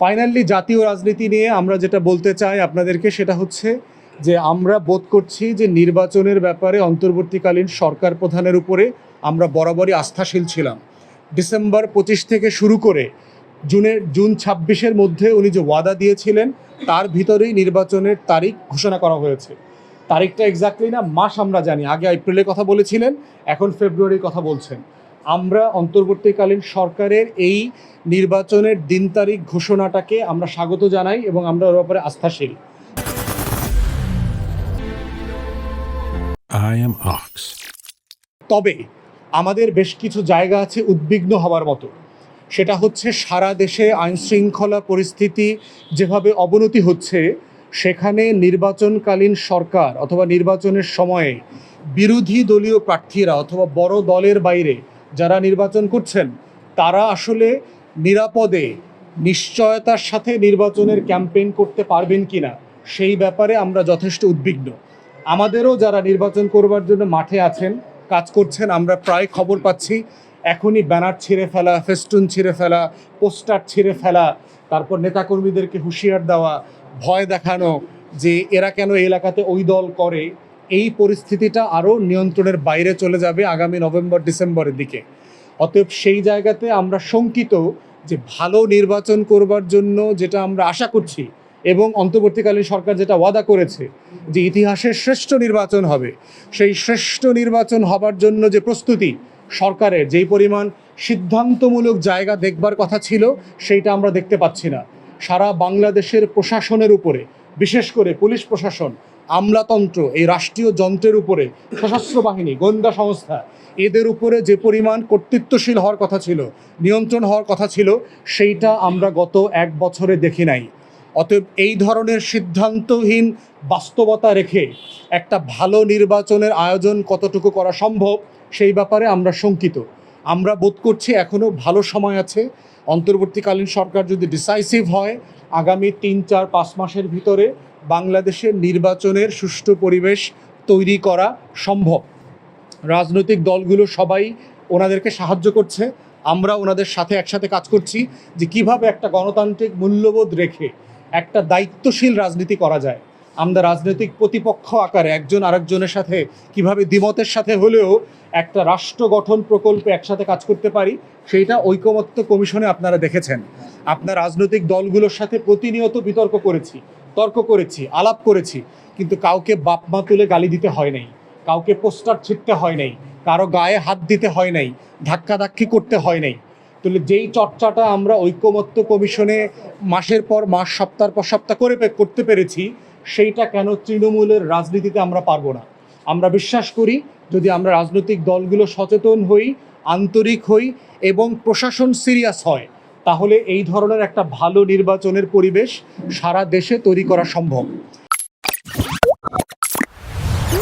Finally জাতীয় রাজনীতি নিয়ে আমরা যেটা বলতে চাই আপনাদেরকে সেটা হচ্ছে যে আমরা বোধ করছি যে নির্বাচনের ব্যাপারে অন্তর্বর্তীকালীন সরকার প্রধানের উপরে আমরা বরাবরই আস্থাশীল ছিলাম। ডিসেম্বর 25 থেকে শুরু করে জুন 26-এর মধ্যে উনি যে ওয়াদা দিয়েছিলেন তার ভিতরেই নির্বাচনের তারিখ ঘোষণা করা হয়েছে। তারিখটা এক্স্যাক্টলি না, মাস আমরা জানি। আগে এপ্রিলের কথা বলেছিলেন, এখন ফেব্রুয়ারির কথা বলছেন। আমরা অন্তর্বর্তীকালীন সরকারের এই নির্বাচনের দিন তারিখ ঘোষণাটাকে আমরা স্বাগত জানাই এবং আমরা ওর ব্যাপারে আস্থাশীল। তবে আমাদের বেশ কিছু জায়গা আছে উদ্বিগ্ন হওয়ার মতো। সেটা হচ্ছে সারা দেশে আইনশৃঙ্খলা পরিস্থিতি যেভাবে অবনতি হচ্ছে, সেখানে নির্বাচনকালীন সরকার অথবা নির্বাচনের সময়ে বিরোধী দলীয় প্রার্থীরা অথবা বড় দলের বাইরে যারা নির্বাচন করছেন তারা আসলে নিরাপদে নিশ্চয়তার সাথে নির্বাচনের ক্যাম্পেইন করতে পারবেন কিনা সেই ব্যাপারে আমরা যথেষ্ট উদ্বিগ্ন। আমাদেরও যারা নির্বাচন করবার জন্য মাঠে আছেন, কাজ করছেন, আমরা প্রায় খবর পাচ্ছি এখনই ব্যানার ছিঁড়ে ফেলা, ফেস্টুন ছিঁড়ে ফেলা, পোস্টার ছিঁড়ে ফেলা, তারপর নেতাকর্মীদেরকে হুঁশিয়ার দেওয়া, ভয় দেখানো যে এরা কেন এই এলাকাতে ওই দল করে। এই পরিস্থিতিটা আরও নিয়ন্ত্রণের বাইরে চলে যাবে আগামী নভেম্বর ডিসেম্বরের দিকে। অতএব সেই জায়গাতে আমরা শঙ্কিত যে ভালো নির্বাচন করবার জন্য যেটা আমরা আশা করছি এবং অন্তর্বর্তীকালীন সরকার যেটা ওয়াদা করেছে যে ইতিহাসের শ্রেষ্ঠ নির্বাচন হবে, সেই শ্রেষ্ঠ নির্বাচন হবার জন্য যে প্রস্তুতি সরকারের, যেই পরিমাণ সিদ্ধান্তমূলক জায়গা দেখবার কথা ছিল সেইটা আমরা দেখতে পাচ্ছি না। সারা বাংলাদেশের প্রশাসনের উপরে, বিশেষ করে পুলিশ প্রশাসন, আমলাতন্ত্র, এই রাষ্ট্রীয় যন্ত্রের উপরে সশস্ত্র বাহিনী, গোয়েন্দা সংস্থা, এদের উপরে যে পরিমাণ কর্তৃত্বশীল হওয়ার কথা ছিল, নিয়ন্ত্রণ হওয়ার কথা ছিল, সেইটা আমরা গত 1 বছরে দেখি নাই। অতএব এই ধরনের সিদ্ধান্তহীন বাস্তবতা রেখে একটা ভালো নির্বাচনের আয়োজন কতটুকু করা সম্ভব সেই ব্যাপারে আমরা শঙ্কিত। আমরা বোধ করছি এখনও ভালো সময় আছে। অন্তর্বর্তীকালীন সরকার যদি ডিসাইসিভ হয়, আগামী 3-4-5 মাসের ভিতরে বাংলাদেশের নির্বাচনের সুষ্ঠু পরিবেশ তৈরি করা সম্ভব। রাজনৈতিক দলগুলো সবাই ওনাদেরকে সাহায্য করছে, আমরা ওনাদের সাথে একসাথে কাজ করছি যে কিভাবে একটা গণতান্ত্রিক মূল্যবোধ রেখে একটা দায়িত্বশীল রাজনীতি করা যায়। আমরা রাজনৈতিক প্রতিপক্ষ আকারে একজন আরেকজনের সাথে কিভাবে দ্বিমতের সাথে হলেও একটা রাষ্ট্র গঠন প্রকল্পে একসাথে কাজ করতে পারি, সেইটা ঐকমত্য কমিশনে আপনারা দেখেছেন। আপনার রাজনৈতিক দলগুলোর সাথে প্রতিনিয়ত তর্ক করেছি, আলাপ করেছি, কিন্তু কাউকে বাপমা তুলে গালি দিতে হয় নাই, কাউকে পোস্টার ছিঁড়তে হয় নাই, কারো গায়ে হাত দিতে হয় নাই, ধাক্কাধাক্কি করতে হয় নাই। তাহলে যেই চর্চাটা আমরা ঐকমত্য কমিশনে মাসের পর মাস, সপ্তাহের পর সপ্তাহ করতে পেরেছি, সেইটা কেন তৃণমূলের রাজনীতিতে আমরা পারবো না? আমরা বিশ্বাস করি যদি আমরা রাজনৈতিক দলগুলো সচেতন হই, আন্তরিক হই এবং প্রশাসন সিরিয়াস হয়, তাহলে এই ধরনের একটা ভালো নির্বাচনের পরিবেশ সারা দেশে তৈরি করা সম্ভব।